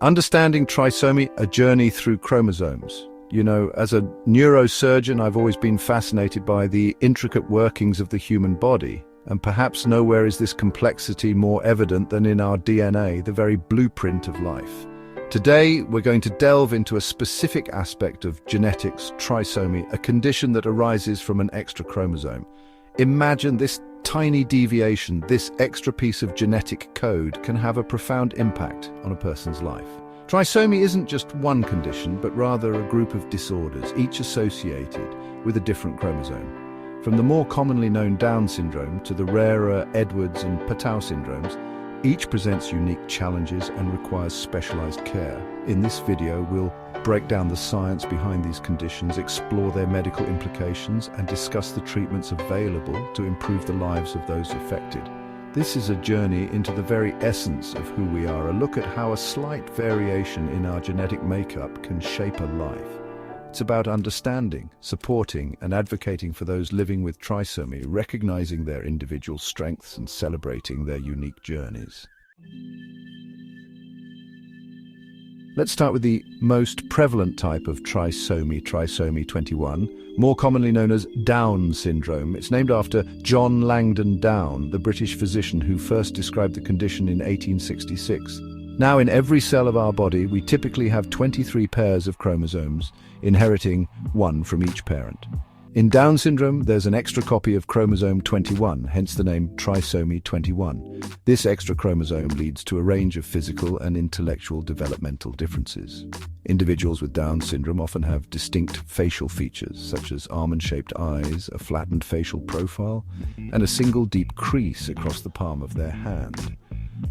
Understanding trisomy, a journey through chromosomes. You know, as a neurosurgeon, I've always been fascinated by the intricate workings of the human body, and perhaps nowhere is this complexity more evident than in our DNA, the very blueprint of life. Today, we're going to delve into a specific aspect of genetics, trisomy, a condition that arises from an extra chromosome. Imagine this tiny deviation, this extra piece of genetic code can have a profound impact on a person's life. Trisomy isn't just one condition, but rather a group of disorders, each associated with a different chromosome. From the more commonly known Down syndrome to the rarer Edwards and Patau syndromes, each presents unique challenges and requires specialized care. In this video, we'll break down the science behind these conditions, explore their medical implications, and discuss the treatments available to improve the lives of those affected. This is a journey into the very essence of who we are, a look at how a slight variation in our genetic makeup can shape a life. It's about understanding, supporting, and advocating for those living with trisomy, recognizing their individual strengths and celebrating their unique journeys. Let's start with the most prevalent type of trisomy, trisomy 21, more commonly known as Down syndrome. It's named after John Langdon Down, the British physician who first described the condition in 1866. Now, in every cell of our body, we typically have 23 pairs of chromosomes, inheriting one from each parent. In Down syndrome, there's an extra copy of chromosome 21, hence the name trisomy 21. This extra chromosome leads to a range of physical and intellectual developmental differences. Individuals with Down syndrome often have distinct facial features, such as almond-shaped eyes, a flattened facial profile, and a single deep crease across the palm of their hand.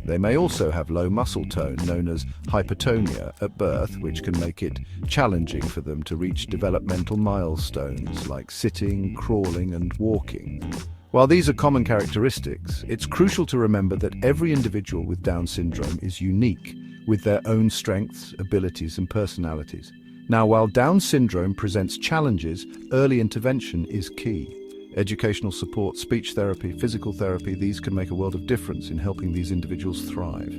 They may also have low muscle tone, known as hypertonia, at birth, which can make it challenging for them to reach developmental milestones like sitting, crawling, and walking. While these are common characteristics, it's crucial to remember that every individual with Down syndrome is unique, with their own strengths, abilities, and personalities. Now, while Down syndrome presents challenges, early intervention is key. Educational support, speech therapy, physical therapy, these can make a world of difference in helping these individuals thrive.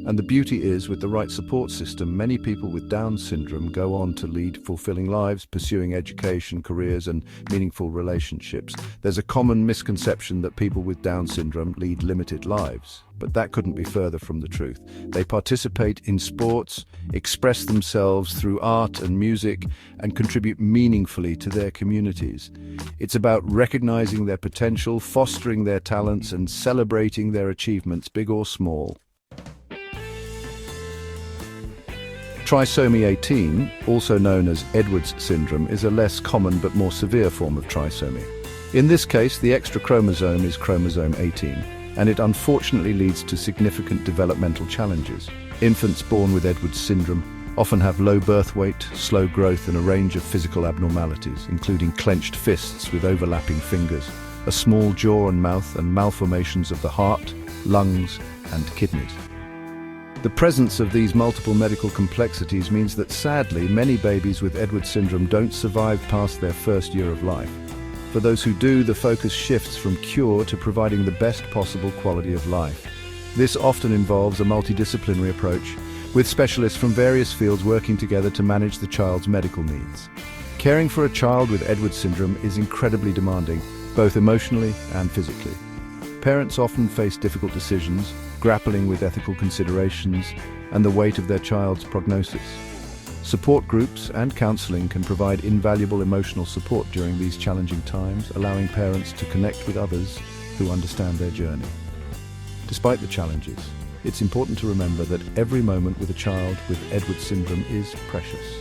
And the beauty is, with the right support system, many people with Down syndrome go on to lead fulfilling lives, pursuing education, careers, and meaningful relationships. There's a common misconception that people with Down syndrome lead limited lives, but that couldn't be further from the truth. They participate in sports, express themselves through art and music, and contribute meaningfully to their communities. It's about recognizing their potential, fostering their talents, and celebrating their achievements, big or small. Trisomy 18, also known as Edwards syndrome, is a less common but more severe form of trisomy. In this case, the extra chromosome is chromosome 18, and it unfortunately leads to significant developmental challenges. Infants born with Edwards syndrome often have low birth weight, slow growth, and a range of physical abnormalities, including clenched fists with overlapping fingers, a small jaw and mouth, and malformations of the heart, lungs, and kidneys. The presence of these multiple medical complexities means that sadly, many babies with Edwards syndrome don't survive past their first year of life. For those who do, the focus shifts from cure to providing the best possible quality of life. This often involves a multidisciplinary approach, with specialists from various fields working together to manage the child's medical needs. Caring for a child with Edwards syndrome is incredibly demanding, both emotionally and physically. Parents often face difficult decisions, grappling with ethical considerations and the weight of their child's prognosis. Support groups and counseling can provide invaluable emotional support during these challenging times, allowing parents to connect with others who understand their journey. Despite the challenges, it's important to remember that every moment with a child with Edwards syndrome is precious.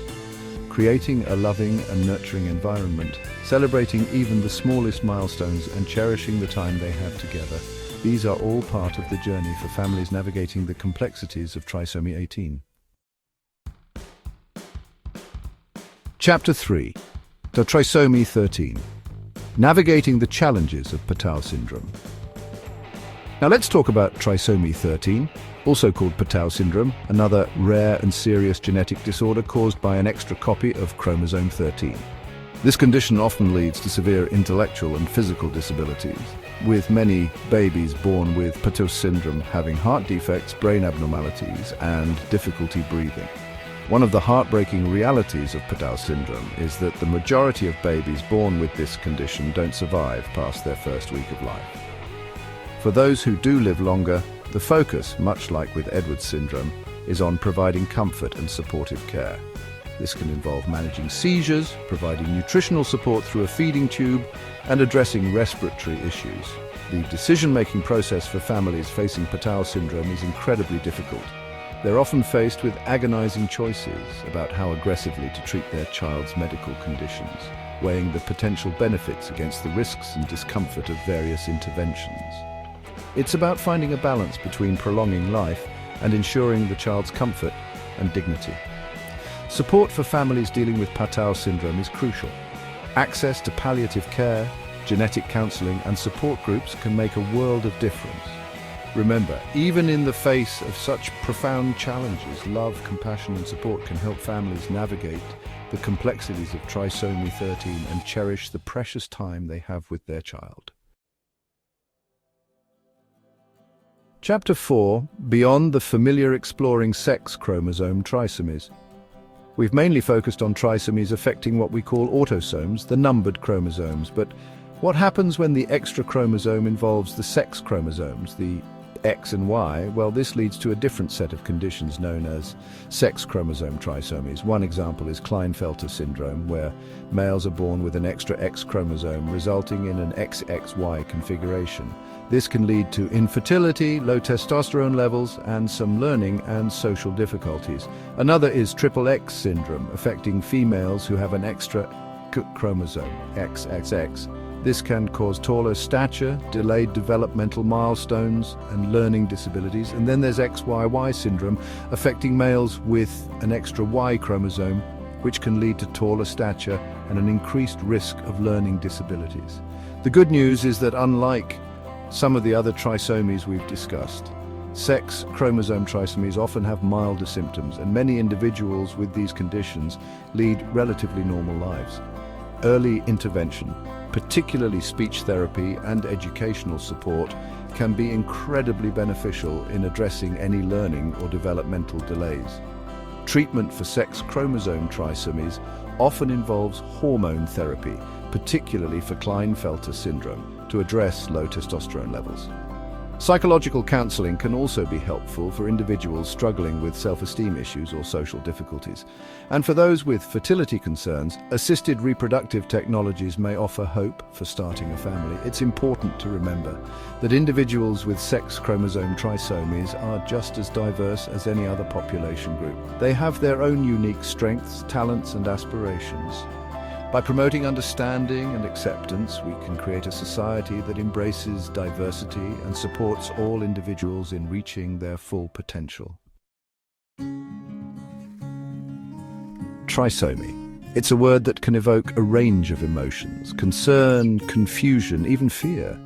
Creating a loving and nurturing environment, celebrating even the smallest milestones, and cherishing the time they have together, these are all part of the journey for families navigating the complexities of trisomy 18. Chapter 3. The Trisomy 13. Navigating the challenges of Patau syndrome. Now let's talk about trisomy 13, also called Patau syndrome, another rare and serious genetic disorder caused by an extra copy of chromosome 13. This condition often leads to severe intellectual and physical disabilities, with many babies born with Patau Syndrome having heart defects, brain abnormalities, and difficulty breathing. One of the heartbreaking realities of Patau Syndrome is that the majority of babies born with this condition don't survive past their first week of life. For those who do live longer, the focus, much like with Edwards syndrome, is on providing comfort and supportive care. This can involve managing seizures, providing nutritional support through a feeding tube, and addressing respiratory issues. The decision-making process for families facing Patau syndrome is incredibly difficult. They're often faced with agonizing choices about how aggressively to treat their child's medical conditions, weighing the potential benefits against the risks and discomfort of various interventions. It's about finding a balance between prolonging life and ensuring the child's comfort and dignity. Support for families dealing with Patau syndrome is crucial. Access to palliative care, genetic counseling, and support groups can make a world of difference. Remember, even in the face of such profound challenges, love, compassion, and support can help families navigate the complexities of Trisomy 13 and cherish the precious time they have with their child. Chapter 4. Beyond the familiar exploring sex chromosome trisomies. We've mainly focused on trisomies affecting what we call autosomes, the numbered chromosomes, but what happens when the extra chromosome involves the sex chromosomes, the X and Y? Well, this leads to a different set of conditions known as sex chromosome trisomies. One example is Klinefelter syndrome, where males are born with an extra X chromosome, resulting in an XXY configuration. This can lead to infertility, low testosterone levels, and some learning and social difficulties. Another is XXX syndrome, affecting females who have an extra chromosome, XXX. This can cause taller stature, delayed developmental milestones, and learning disabilities. And then there's XYY syndrome, affecting males with an extra Y chromosome, which can lead to taller stature and an increased risk of learning disabilities. The good news is that unlike some of the other trisomies we've discussed, sex chromosome trisomies often have milder symptoms, and many individuals with these conditions lead relatively normal lives. Early intervention, particularly speech therapy and educational support, can be incredibly beneficial in addressing any learning or developmental delays. Treatment for sex chromosome trisomies often involves hormone therapy, particularly for Klinefelter syndrome, to address low testosterone levels. Psychological counseling can also be helpful for individuals struggling with self-esteem issues or social difficulties. And for those with fertility concerns, assisted reproductive technologies may offer hope for starting a family. It's important to remember that individuals with sex chromosome trisomies are just as diverse as any other population group. They have their own unique strengths, talents, and aspirations. By promoting understanding and acceptance, we can create a society that embraces diversity and supports all individuals in reaching their full potential. Trisomy. It's a word that can evoke a range of emotions: concern, confusion, even fear.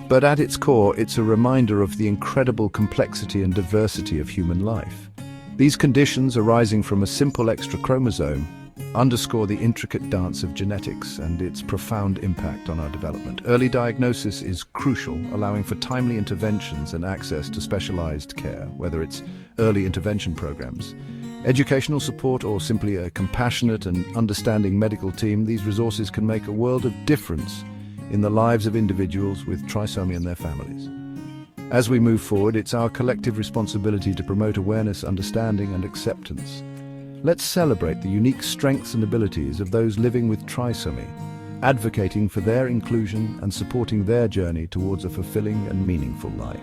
But at its core, it's a reminder of the incredible complexity and diversity of human life. These conditions, arising from a simple extra chromosome, underscore the intricate dance of genetics and its profound impact on our development. Early diagnosis is crucial, allowing for timely interventions and access to specialized care, whether it's early intervention programs, educational support, or simply a compassionate and understanding medical team. These resources can make a world of difference in the lives of individuals with trisomy and their families. As we move forward, it's our collective responsibility to promote awareness, understanding, and acceptance. Let's celebrate the unique strengths and abilities of those living with trisomy, advocating for their inclusion and supporting their journey towards a fulfilling and meaningful life.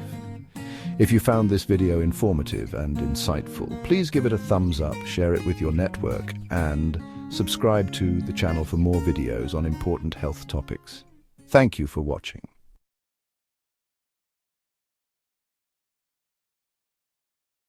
If you found this video informative and insightful, please give it a thumbs up, share it with your network, and subscribe to the channel for more videos on important health topics. Thank you for watching.